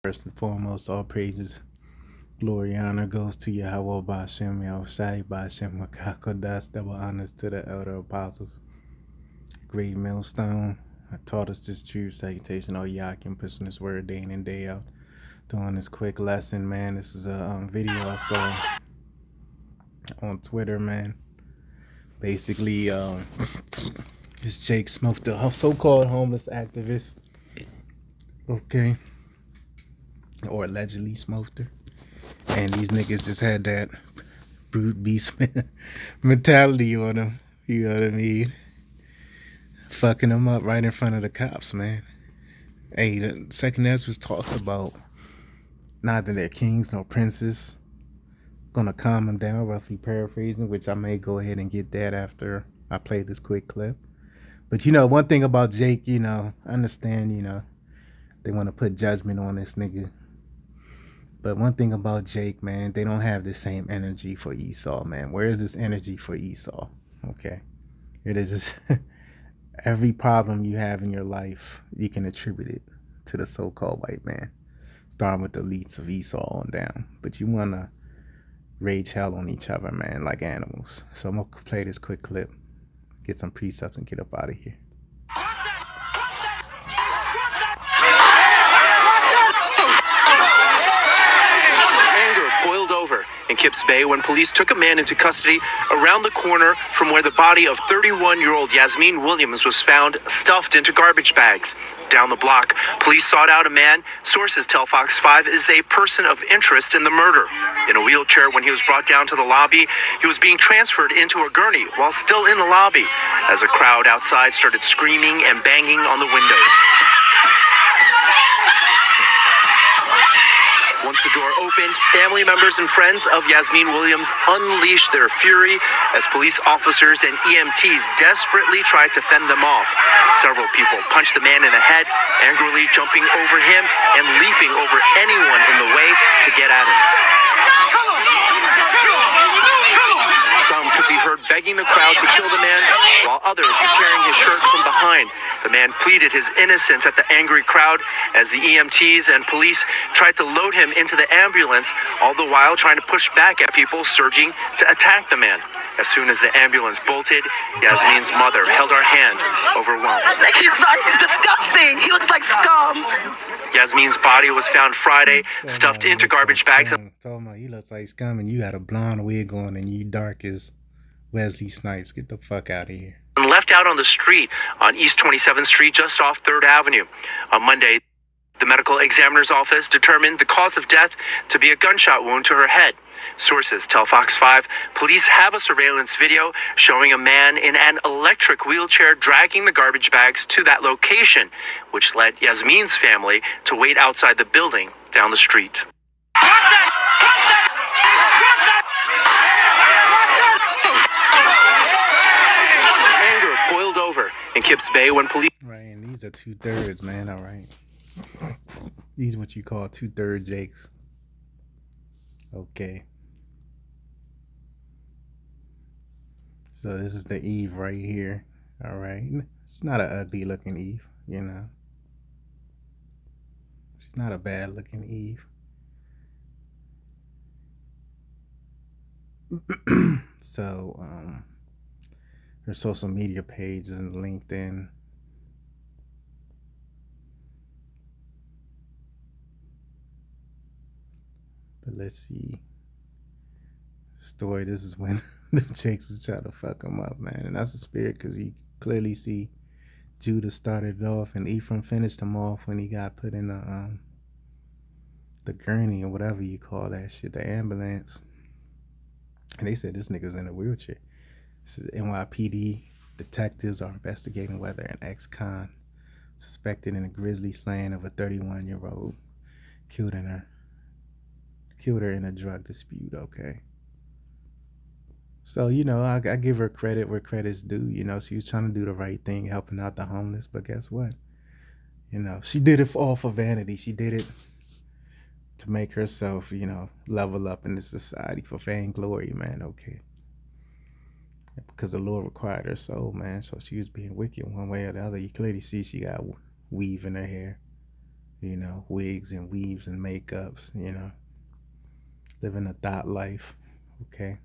First and foremost, all praises, glory, honor goes to Yahweh Bashem, Yahushai Bashem, Makakodas, double honors to the elder apostles. Great millstone, I taught us this truth, salutation, all Yakim, pushing this word day in and day out. Doing this quick lesson, man. This is a video I saw on Twitter, man. Basically, this Jake smoked a so-called homeless activist. Okay. Or allegedly smoked her. And these niggas just had that brute beast mentality on them. You know what I mean? Fucking them up right in front of the cops, man. Hey, the second Ezra talks about neither their kings nor princes. Gonna calm them down, roughly paraphrasing, which I may go ahead and get that after I play this quick clip. But one thing about Jake, I understand, they want to put judgment on this nigga. But one thing about Jake, man, they don't have the same energy for Esau, man. Where is this energy for Esau? Okay. It is just every problem you have in your life, you can attribute it to the so-called white man. Starting with the elites of Esau on down. But you want to rage hell on each other, man, like animals. So I'm going to play this quick clip, get some precepts, and get up out of here. In Kips Bay when police took a man into custody around the corner from where the body of 31-year-old Yasmin Williams was found stuffed into garbage bags. Down the block, police sought out a man sources tell Fox 5 is a person of interest in the murder. In a wheelchair when he was brought down to the lobby, he was being transferred into a gurney while still in the lobby as a crowd outside started screaming and banging on the windows. Once the door opened, family members and friends of Yasmin Williams unleashed their fury as police officers and EMTs desperately tried to fend them off. Several people punched the man in the head, angrily jumping over him and leaping over anyone in the way to get at him. Some could be heard begging the crowd to kill the man, while others were tearing his shirt from behind. The man pleaded his innocence at the angry crowd as the EMTs and police tried to load him into the ambulance, all the while trying to push back at people surging to attack the man. As soon as the ambulance bolted, Yasmin's mother held her hand, overwhelmed. He's disgusting. He looks like scum. Yasmin's body was found Friday, stuffed into garbage bags. Talking about he looks like scum and you got a blonde wig on and you dark as Wesley Snipes. Get the fuck out of here. And left out on the street on East 27th Street, just off 3rd Avenue. On Monday, the medical examiner's office determined the cause of death to be a gunshot wound to her head. Sources tell Fox 5 police have a surveillance video showing a man in an electric wheelchair dragging the garbage bags to that location, which led Yasmin's family to wait outside the building down the street. Anger boiled over in Kips Bay when police... Right, and these are 2/3, man, all right. These are what you call 2/3 Jakes. Okay. So this is the Eve right here. All right. She's not an ugly looking Eve, She's not a bad looking Eve. So, her social media page is in LinkedIn. But let's see. Story, this is when the Jakes was trying to fuck him up, man. And that's the spirit, because you clearly see Judah started it off and Ephraim finished him off when he got put in the gurney or whatever you call that shit, the ambulance. And they said this nigga's in a wheelchair. This is NYPD detectives are investigating whether an ex-con suspected in a grisly slaying of a 31-year-old killed her in a drug dispute. Okay. So, I give her credit where credit's due. She was trying to do the right thing, helping out the homeless. But guess what? She did it all for vanity. She did it to make herself, level up in the society for fame, glory, man. Okay. Because the Lord required her soul, man. So she was being wicked one way or the other. You clearly see she got weave in her hair. you know, wigs and weaves and makeups, you know, living a thought life. Okay.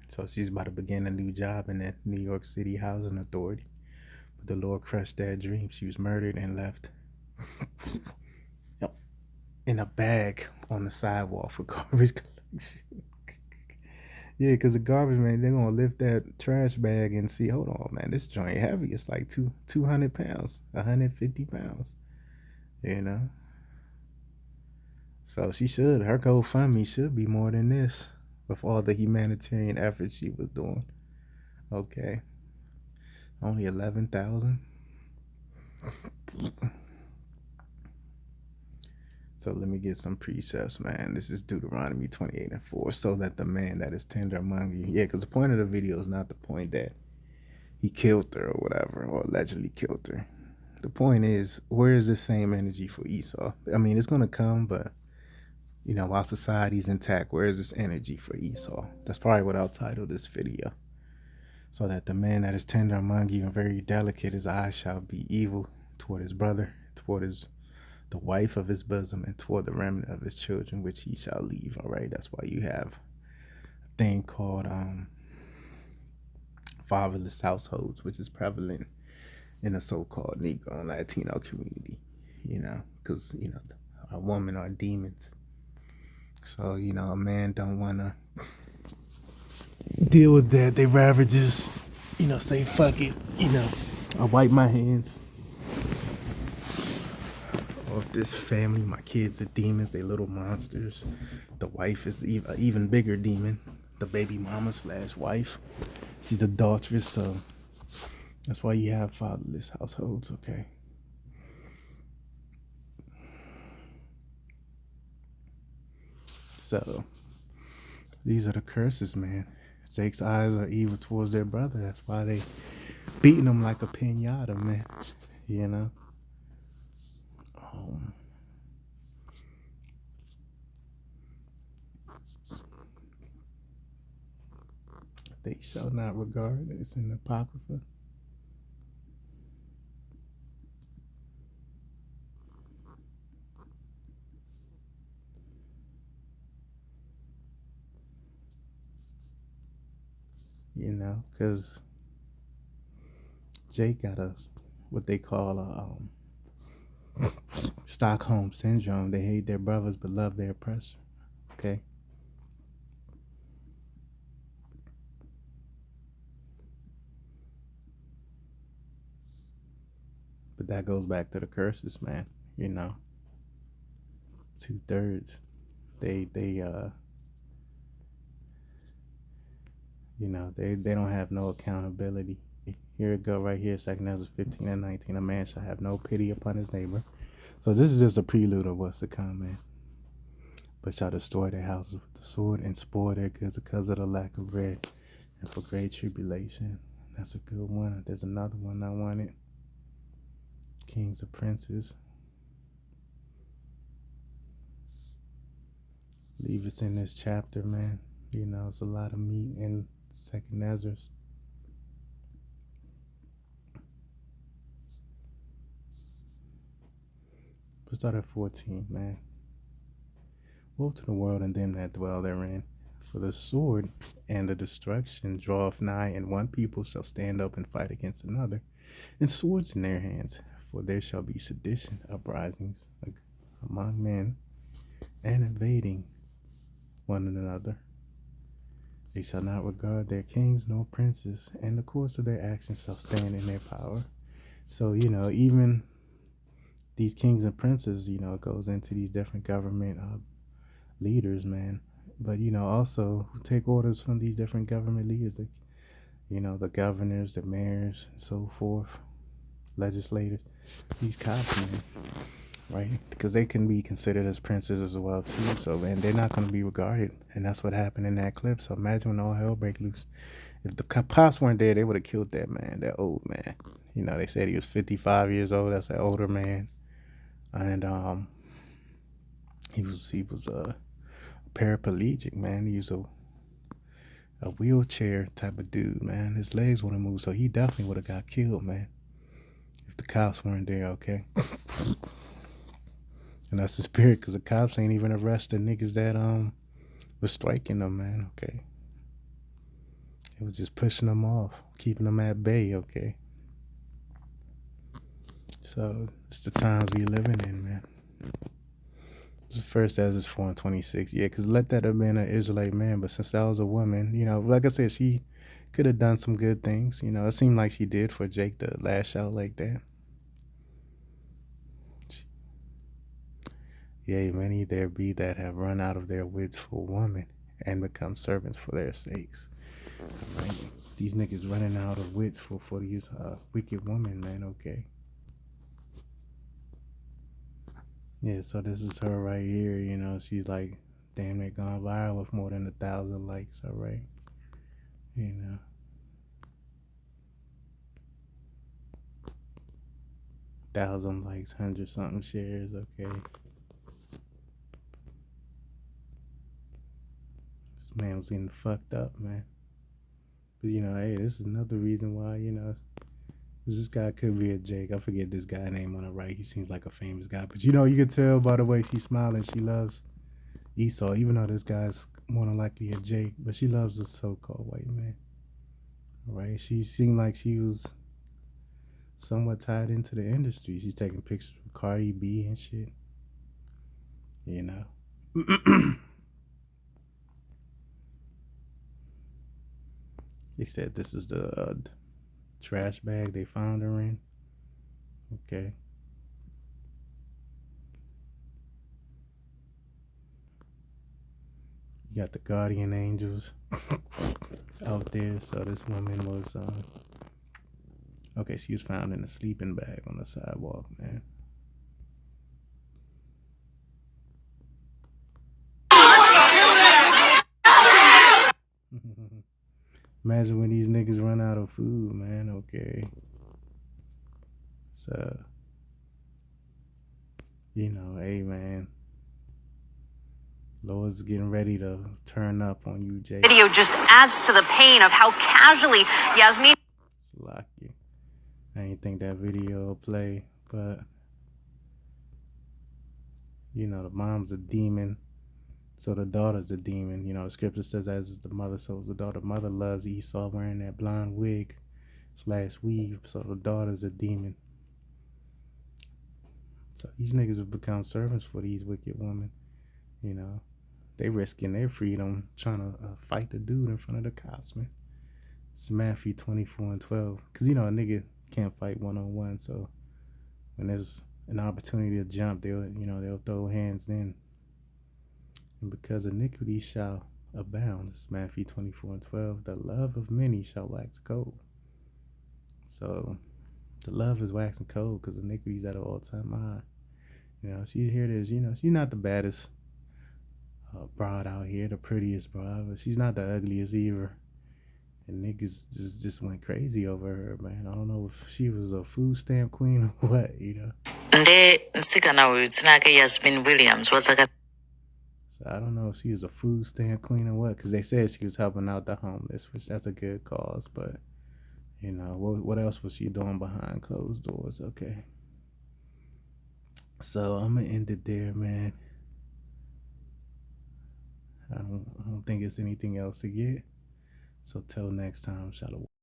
So she's about to begin a new job in the New York City Housing Authority. But the Lord crushed that dream. She was murdered and left in a bag on the sidewalk for garbage collection. Yeah, because the garbage man, they're gonna lift that trash bag and see, hold on, man, this joint heavy. It's like 200 pounds, 150 pounds, you know. So her GoFundMe should be more than this with all the humanitarian efforts she was doing. Okay. Only 11,000. So let me get some precepts, man. This is Deuteronomy 28:4. So that the man that is tender among you. Yeah, because the point of the video is not the point that he killed her or whatever, or allegedly killed her. The point is, where is this same energy for Esau? I mean, it's going to come, but, you know, while society's intact, where is this energy for Esau? That's probably what I'll title this video. So that the man that is tender among you and very delicate, his eyes shall be evil toward his brother, toward the wife of his bosom, and toward the remnant of his children, which he shall leave. All right, that's why you have a thing called fatherless households, which is prevalent in the so-called Negro and Latino community, you know, because, you know, a woman are demons. So, you know, a man don't want to deal with that. They rather just, you know, say, fuck it, you know, I wipe my hands off this family. My kids are demons. They little monsters. The wife is an even bigger demon. The baby mama / wife. She's adulterous, so that's why you have fatherless households, okay? So these are the curses, man. Jake's eyes are evil towards their brother. That's why they beating him like a pinata, man. You know? They shall not regard. It's in the Apocrypha. You know, because Jake got what they call a Stockholm syndrome. They hate their brothers but love their oppressor. Okay. But that goes back to the curses, man. You know, 2/3. They you know, they don't have no accountability. Here it go right here, 2 Ezra 15:19. A man shall have no pity upon his neighbor. So this is just a prelude of what's to come, man. But shall destroy their houses with the sword and spoil their goods because of the lack of bread and for great tribulation. That's a good one. There's another one I wanted. Kings and princes. Leave us in this chapter, man. You know, it's a lot of meat in 2 Ezra. Let's start at 14, man. Woe to the world and them that dwell therein. For the sword and the destruction draweth nigh, and one people shall stand up and fight against another, and swords in their hands. For there shall be sedition, uprisings among men, and invading one another. They shall not regard their kings nor princes, and the course of their actions shall stand in their power. So, you know, even these kings and princes, you know, it goes into these different government leaders, man. But, you know, also take orders from these different government leaders, like, you know, the governors, the mayors, and so forth, legislators, these cops, man, right? Because they can be considered as princes as well, too. So, and they're not going to be regarded. And that's what happened in that clip. So imagine when all hell break loose. If the cops weren't there, they would have killed that man, that old man. You know, they said he was 55 years old. That's an older man. And he was paraplegic, man. He was a wheelchair type of dude, man. His legs wouldn't move, so he definitely would have got killed, man. if the cops weren't there, okay? And that's the spirit, because the cops ain't even arrested niggas that was striking them, man, okay? It was just pushing them off, keeping them at bay, okay? So it's the times we living in, man. This is first as it's 426. Yeah, because let that have been an Israelite man, but since that was a woman, you know, like I said, she could have done some good things. You know, it seemed like she did for Jake to lash out like that. Yea, many there be that have run out of their wits for woman and become servants for their sakes. Right? These niggas running out of wits for these wicked women, man, okay? Yeah, so this is her right here, you know, she's like damn near gone viral with more than 1,000 likes, all right? You know. 1,000 likes, 100 something shares, okay? This man was getting fucked up, man. But you know, hey, this is another reason why, you know, this guy could be a Jake. I forget this guy name on the right. He seems like a famous guy. But you know, you can tell by the way she's smiling, she loves Esau, even though this guy's more than likely a Jake, but she loves the so-called white man. All right? She seemed like she was somewhat tied into the industry. She's taking pictures with Cardi B and shit. You know. They said this is the trash bag they found her in. Okay. You got the guardian angels out there. So this woman was, okay, she was found in a sleeping bag on the sidewalk, man. Imagine when these niggas run out of food, man. Okay. So, you know, hey, man. Lord's getting ready to turn up on you, Jay. Video just adds to the pain of how casually Yasmin. Lucky. I ain't think that video will play, but you know, the mom's a demon, so the daughter's a demon. You know, the scripture says, as is the mother, so is the daughter. Mother loves Esau wearing that blonde wig / weave, so the daughter's a demon. So these niggas have become servants for these wicked women. You know, they risking their freedom trying to fight the dude in front of the cops, man. It's Matthew 24:12. Because, you know, a nigga can't fight one-on-one, so when there's an opportunity to jump, they'll throw hands in. And because iniquity shall abound, it's Matthew 24:12, the love of many shall wax cold. So the love is waxing cold because iniquity's at an all-time high. You know, she's here to, you know, she's not the baddest broad out here, the prettiest broad, but she's not the ugliest either. And niggas just went crazy over her, man. I don't know if she was a food stamp queen or what, you know. Yasmin Williams was like a. So I don't know if she was a food stamp queen or what, because they said she was helping out the homeless, which that's a good cause. But you know, what else was she doing behind closed doors? Okay. So I'm gonna end it there, man. I don't think it's anything else to get. So till next time, shalom.